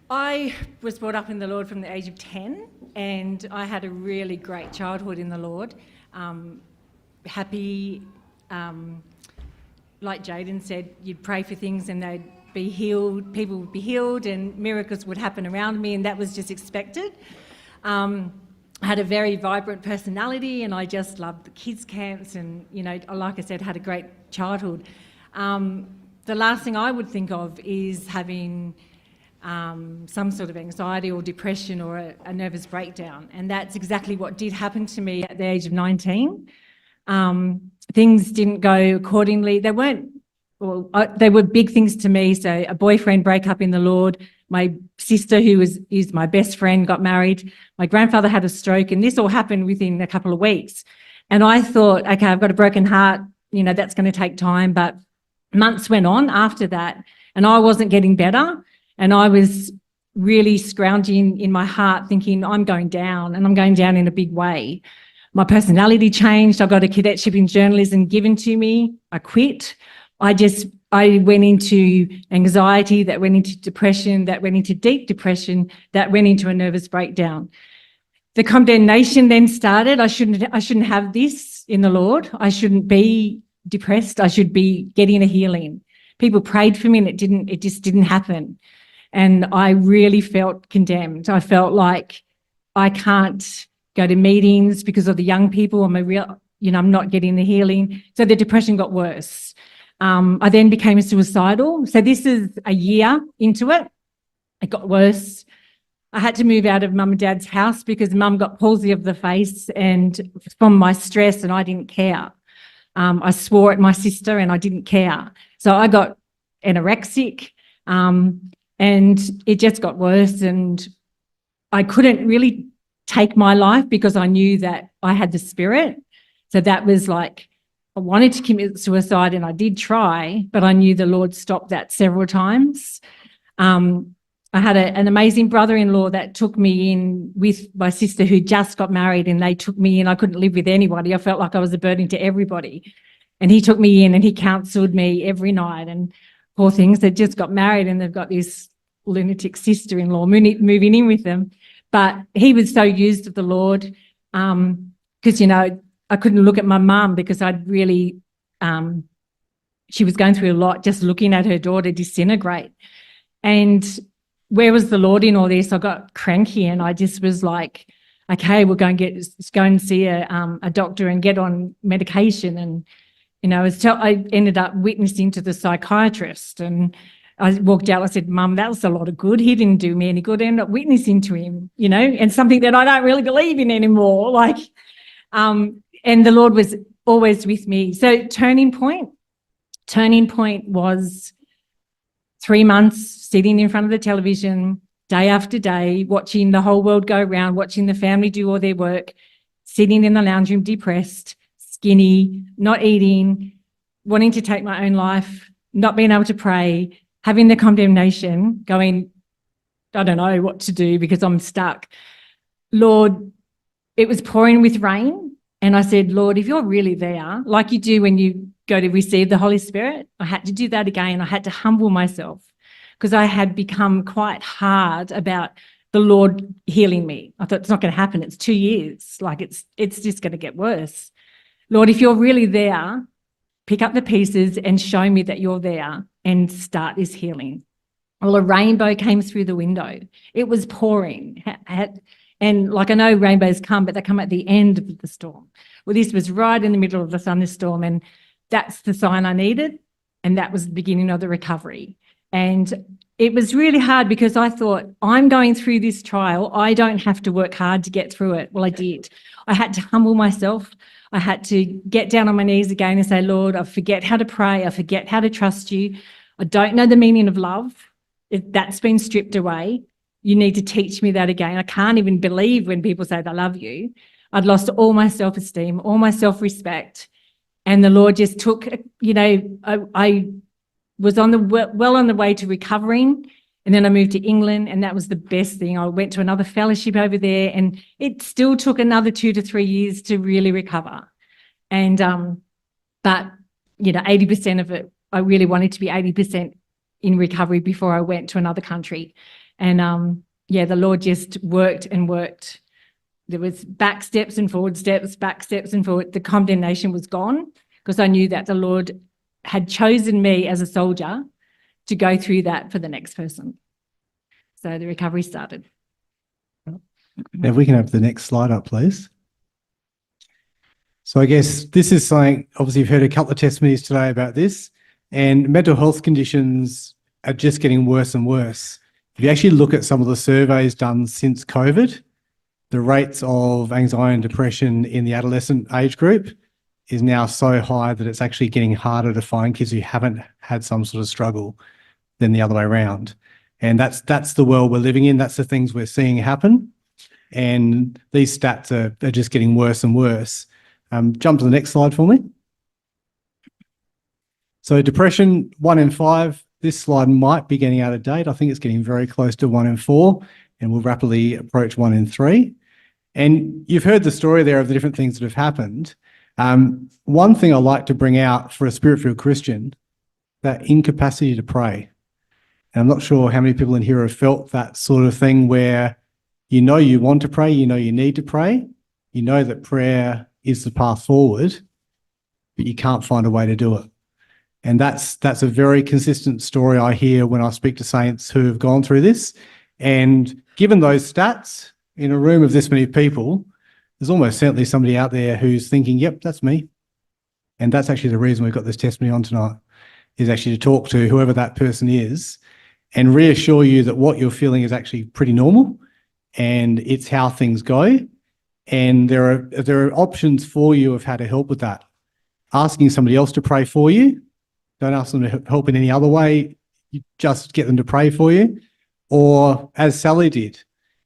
I was brought up in the Lord from the age of 10, and I had a really great childhood in the Lord. Happy, like Jaden said, you'd pray for things and they'd be healed, people would be healed and miracles would happen around me, and that was just expected. I had a very vibrant personality and I just loved the kids' camps and, you know, like I said, had a great childhood. The last thing I would think of is having some sort of anxiety or depression or a nervous breakdown, and that's exactly what did happen to me at the age of 19. Things didn't go accordingly. They weren't, well, they were big things to me. So a boyfriend break up in the Lord, my sister, who is my best friend, got married, my grandfather had a stroke, and this all happened within a couple of weeks. And I thought, okay, I've got a broken heart, you know, that's going to take time. But months went on after that and I wasn't getting better, and I was really scrounging in my heart thinking, I'm going down, and I'm going down in a big way. My personality changed. I got a cadetship in journalism given to me. I quit. I went into anxiety, that went into depression, that went into deep depression, that went into a nervous breakdown. The condemnation then started. I shouldn't have this in the Lord. I shouldn't be depressed. I should be getting a healing. People prayed for me and it just didn't happen. And I really felt condemned. I felt like I can't go to meetings because of the young people. I'm not getting the healing. So the depression got worse. I then became suicidal. So this is a year into it. It got worse. I had to move out of mum and dad's house because mum got palsy of the face and from my stress, and I didn't care. I swore at my sister and I didn't care. So I got anorexic, and it just got worse, and I couldn't really take my life because I knew that I had the Spirit. So that was like, I wanted to commit suicide and I did try, but I knew the Lord stopped that several times. I had an amazing brother-in-law that took me in with my sister who just got married, and they took me in. I couldn't live with anybody. I felt like I was a burden to everybody. And he took me in and he counselled me every night. And poor things, they just got married and they've got this lunatic sister-in-law moving in with them. But he was so used of the Lord because, you know, I couldn't look at my mum because I'd really, she was going through a lot, just looking at her daughter disintegrate. And where was the Lord in all this? I got cranky and I just was like, okay, we're going to go and see a doctor and get on medication. And, you know, I ended up witnessing to the psychiatrist, and I walked out, I said, Mum, that was a lot of good. He didn't do me any good. I ended up witnessing to him, you know, and something that I don't really believe in anymore. Like, and the Lord was always with me. So turning point was 3 months sitting in front of the television day after day, watching the whole world go round, watching the family do all their work, sitting in the lounge room depressed, skinny, not eating, wanting to take my own life, not being able to pray, having the condemnation, going, I don't know what to do because I'm stuck. Lord, it was pouring with rain, and I said, Lord, if you're really there, like you do when you go to receive the Holy Spirit, I had to do that again. I had to humble myself because I had become quite hard about the Lord healing me. I thought, it's not going to happen. It's 2 years. Like it's just going to get worse. Lord, if you're really there, pick up the pieces and show me that you're there and start this healing. Well, a rainbow came through the window. It was pouring. And like, I know rainbows come, but they come at the end of the storm. Well, this was right in the middle of the thunderstorm, and that's the sign I needed. And that was the beginning of the recovery. And it was really hard because I thought, I'm going through this trial. I don't have to work hard to get through it. Well, I did. I had to humble myself. I had to get down on my knees again and say, Lord, I forget how to pray. I forget how to trust you. I don't know the meaning of love. That's been stripped away. You need to teach me that again. I can't even believe when people say they love you. I'd lost all my self-esteem, all my self-respect. And the Lord just took, you know, I was well on the way to recovering. And then I moved to England, and that was the best thing. I went to another fellowship over there, and it still took another 2 to 3 years to really recover. And, but, you know, 80% of it, I really wanted to be 80% in recovery before I went to another country. And the Lord just worked and worked. There was back steps and forward steps, back steps and forward. The condemnation was gone because I knew that the Lord had chosen me as a soldier to go through that for the next person. So the recovery started. Now, if we can have the next slide up, please. So I guess this is something, obviously you've heard a couple of testimonies today about this, and mental health conditions are just getting worse and worse. If you actually look at some of the surveys done since COVID, the rates of anxiety and depression in the adolescent age group is now so high that it's actually getting harder to find kids who haven't had some sort of struggle than the other way around. And that's the world we're living in. That's the things we're seeing happen. And these stats are just getting worse and worse. Jump to the next slide for me. So depression, 1 in 5. This slide might be getting out of date. I think it's getting very close to 1 in 4, and will rapidly approach 1 in 3. And you've heard the story there of the different things that have happened. One thing I like to bring out for a spirit-filled Christian, that incapacity to pray. And I'm not sure how many people in here have felt that sort of thing where you know you want to pray, you know you need to pray, you know that prayer is the path forward, but you can't find a way to do it. And that's a very consistent story I hear when I speak to saints who have gone through this. And given those stats, in a room of this many people, there's almost certainly somebody out there who's thinking, yep, that's me. And that's actually the reason we've got this testimony on tonight, is actually to talk to whoever that person is and reassure you that what you're feeling is actually pretty normal and it's how things go. And there are options for you of how to help with that. Asking somebody else to pray for you, don't ask them to help in any other way, you just get them to pray for you. Or as Sally did,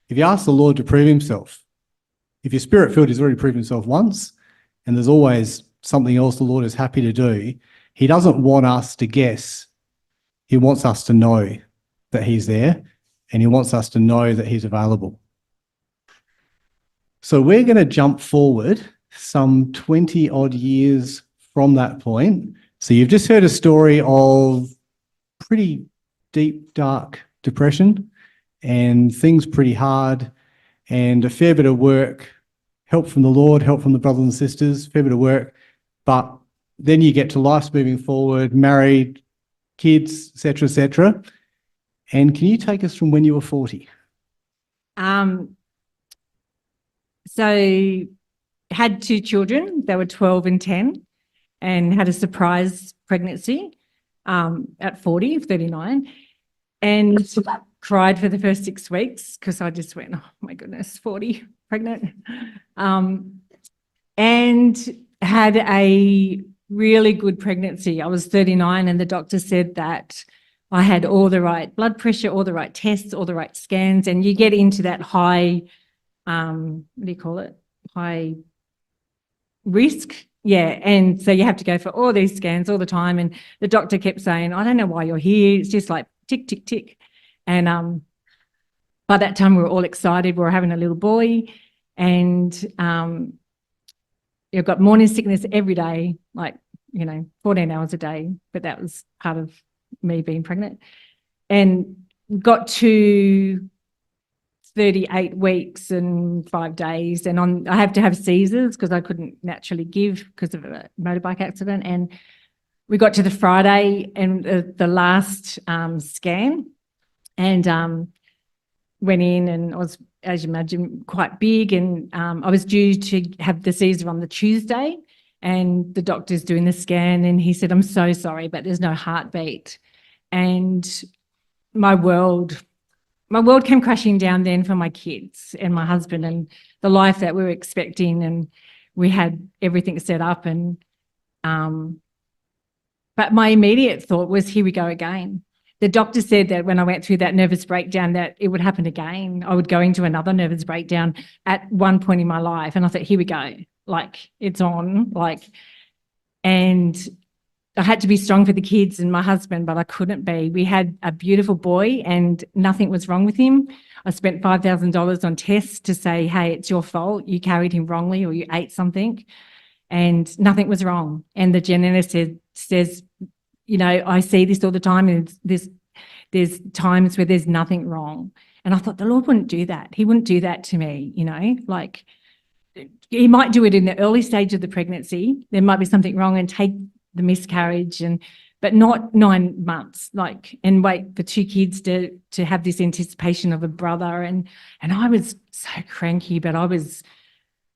if you ask the Lord to prove himself, if you're spirit-filled, he's already proved himself once, and there's always something else the Lord is happy to do. He doesn't want us to guess. He wants us to know that he's there, and he wants us to know that he's available. So we're going to jump forward some 20 odd years from that point. So you've just heard a story of pretty deep, dark depression and things pretty hard and a fair bit of work, help from the Lord, help from the brothers and sisters, fair bit of work. But then you get to life's moving forward, married, kids, etc., etc. And can you take us from when you were 40? So had 2 children. They were 12 and 10, and had a surprise pregnancy at 40, 39, and cried for the first 6 weeks because I just went, oh my goodness, 40, pregnant. And had a really good pregnancy. I was 39 and the doctor said that I had all the right blood pressure, all the right tests, all the right scans, and you get into that high, what do you call it? High risk. Yeah. And so you have to go for all these scans all the time. And the doctor kept saying, I don't know why you're here. It's just like tick, tick, tick. And by that time we were all excited. We were having a little boy, and you've got morning sickness every day, like, 14 hours a day. But that was part of me being pregnant. And got to 38 weeks and 5 days, and I have to have Caesars because I couldn't naturally give because of a motorbike accident. And we got to the Friday and the last scan, and went in, and I was, as you imagine, quite big, and I was due to have the Caesar on the Tuesday, and the doctor's doing the scan, and he said, I'm so sorry, but there's no heartbeat. And my world came crashing down then for my kids and my husband and the life that we were expecting, and we had everything set up. And but my immediate thought was, here we go again. The doctor said that when I went through that nervous breakdown that it would happen again. I would go into another nervous breakdown at one point in my life. And I thought, here we go, like it's on, and I had to be strong for the kids and my husband, but I couldn't be. We had a beautiful boy and nothing was wrong with him. I spent $5,000 on tests to say, hey, it's your fault. You carried him wrongly or you ate something, and nothing was wrong. And the geneticist says, I see this all the time, and this There's times where there's nothing wrong. And I thought the Lord wouldn't do that. He wouldn't do that to me, you know, like he might do it in the early stage of the pregnancy. There might be something wrong and take the miscarriage, but not 9 months, like, and wait for 2 kids to have this anticipation of a brother. And I was so cranky, but I was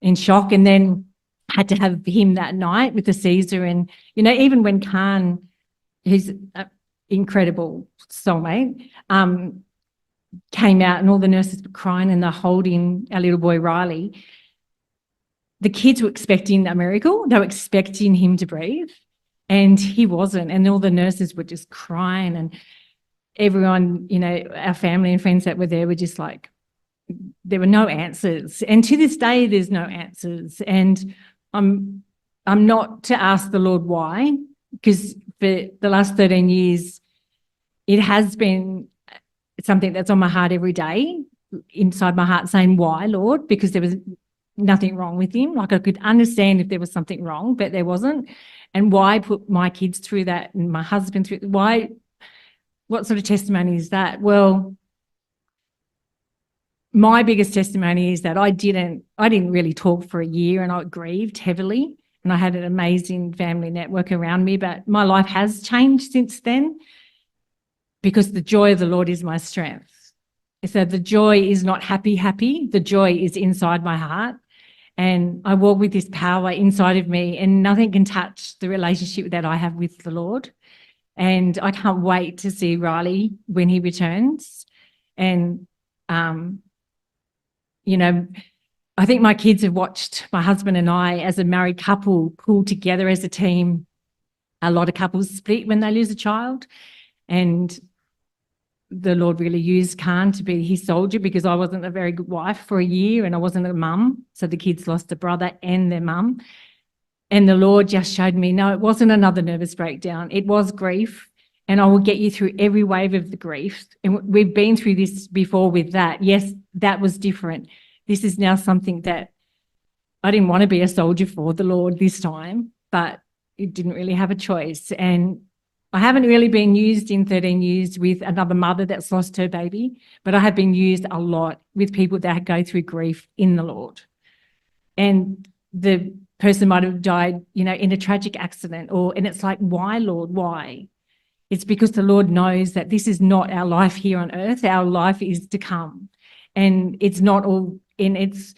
in shock, and then had to have him that night with the Caesar. And, you know, even when Khan, who's an incredible soulmate, came out and all the nurses were crying and they're holding our little boy Riley, the kids were expecting a miracle. They were expecting him to breathe, and he wasn't. And all the nurses were just crying, and everyone, you know, our family and friends that were there were just like, there were no answers. And to this day, there's no answers. And I'm not to ask the Lord why, because for the last 13 years, it has been something that's on my heart every day, inside my heart, saying, why, Lord? Because there was nothing wrong with him. Like, I could understand if there was something wrong, but there wasn't. And why put my kids through that and my husband through, why, what sort of testimony is that? Well, my biggest testimony is that I didn't really talk for a year, and I grieved heavily, and I had an amazing family network around me, but my life has changed since then, because the joy of the Lord is my strength. So the joy is not happy. The joy is inside my heart, and I walk with this power inside of me, and nothing can touch the relationship that I have with the Lord. And I can't wait to see Riley when he returns. And you know, I think my kids have watched my husband and I as a married couple pull together as a team. A lot of couples split when they lose a child, and the Lord really used Khan to be his soldier, because I wasn't a very good wife for a year, and I wasn't a mum. So the kids lost a brother and their mum. And the Lord just showed me, no, it wasn't another nervous breakdown. It was grief, and I will get you through every wave of the grief. And we've been through this before with that. Yes, that was different. This is now something that I didn't want to be a soldier for the Lord this time, but it didn't really have a choice. And I haven't really been used in 13 years with another mother that's lost her baby, but I have been used a lot with people that go through grief in the Lord. And the person might have died, you know, in a tragic accident, and it's like, why, Lord, why? It's because the Lord knows that this is not our life here on earth. Our life is to come. And it's not all, and it's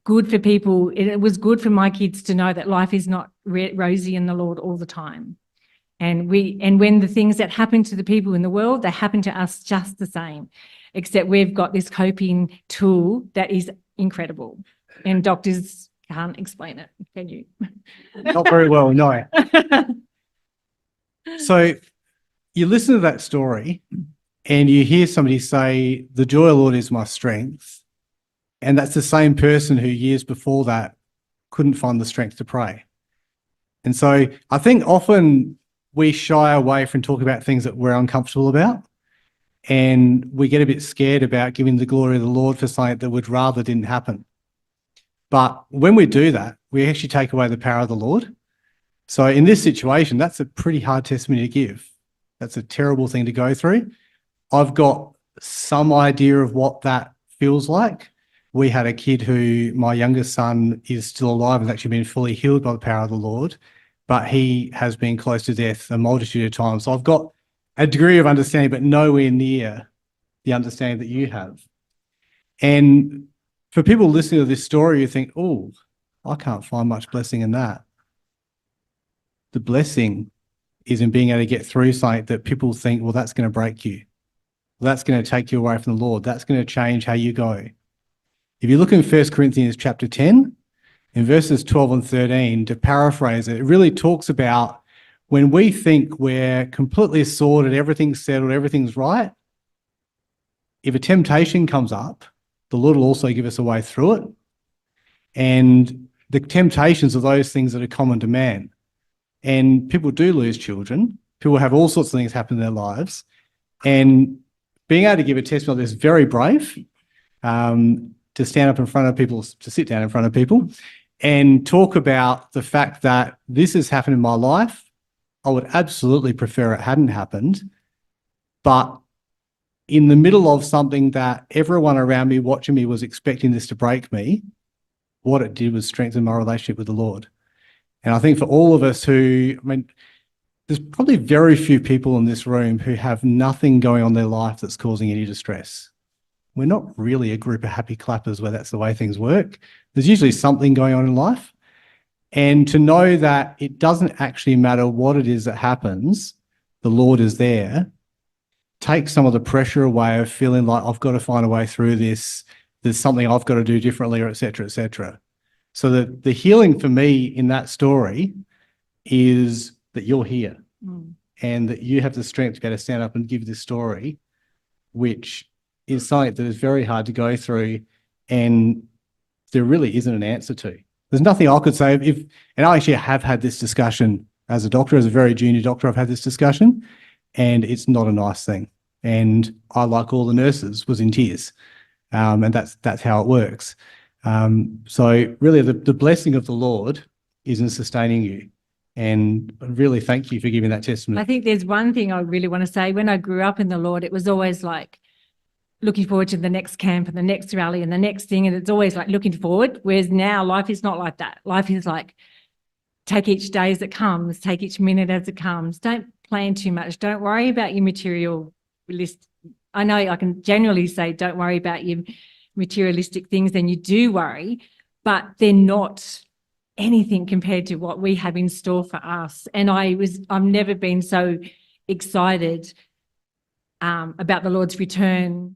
good for people. It was good for my kids to know that life is not rosy in the Lord all the time. And when the things that happen to the people in the world, they happen to us just the same, except we've got this coping tool that is incredible. And doctors can't explain it, can you? Not very well, no. So you listen to that story and you hear somebody say, the joy of the Lord is my strength. And that's the same person who years before that couldn't find the strength to pray. And so I think often we shy away from talking about things that we're uncomfortable about, and we get a bit scared about giving the glory of the Lord for something that we'd rather didn't happen. But when we do that, we actually take away the power of the Lord. So in this situation, that's a pretty hard testimony to give. That's a terrible thing to go through. I've got some idea of what that feels like. We had a kid who, my youngest son, is still alive and has actually been fully healed by the power of the Lord, but he has been close to death a multitude of times. So I've got a degree of understanding, but nowhere near the understanding that you have. And for people listening to this story, you think, oh, I can't find much blessing in that. The blessing is in being able to get through something that people think, well, that's going to break you. Well, that's going to take you away from the Lord. That's going to change how you go. If you look in 1 Corinthians chapter 10, in verses 12 and 13, to paraphrase it, it really talks about when we think we're completely sorted, everything's settled, everything's right, if a temptation comes up, the Lord will also give us a way through it. And the temptations are those things that are common to man. And people do lose children. People have all sorts of things happen in their lives. And being able to give a testimony like this is very brave, to stand up in front of people, to sit down in front of people and talk about the fact that this has happened in my life. I would absolutely prefer it hadn't happened, but in the middle of something that everyone around me watching me was expecting this to break me, what it did was strengthen my relationship with the Lord. And I think for all of us who, I mean, there's probably very few people in this room who have nothing going on in their life that's causing any distress. We're not really a group of happy clappers where that's the way things work. There's usually something going on in life. And to know that it doesn't actually matter what it is that happens, the Lord is there, takes some of the pressure away of feeling like I've got to find a way through this. There's something I've got to do differently, or et cetera, et cetera. So the healing for me in that story is that you're here and that you have the strength to be able to stand up and give this story, which is something that is very hard to go through and there really isn't an answer to. There's nothing I could say and I actually have had this discussion as a doctor, as a very junior doctor, I've had this discussion and it's not a nice thing. And I, like all the nurses, was in tears. And that's how it works. So really the blessing of the Lord is in sustaining you. And really thank you for giving that testimony. I think there's one thing I really want to say. When I grew up in the Lord, it was always like looking forward to the next camp and the next rally and the next thing. And it's always like looking forward. Whereas now life is not like that. Life is like take each day as it comes, take each minute as it comes. Don't plan too much. Don't worry about your material list. I know I can generally say don't worry about your materialistic things, then you do worry, but they're not anything compared to what we have in store for us. And I've never been so excited about the Lord's return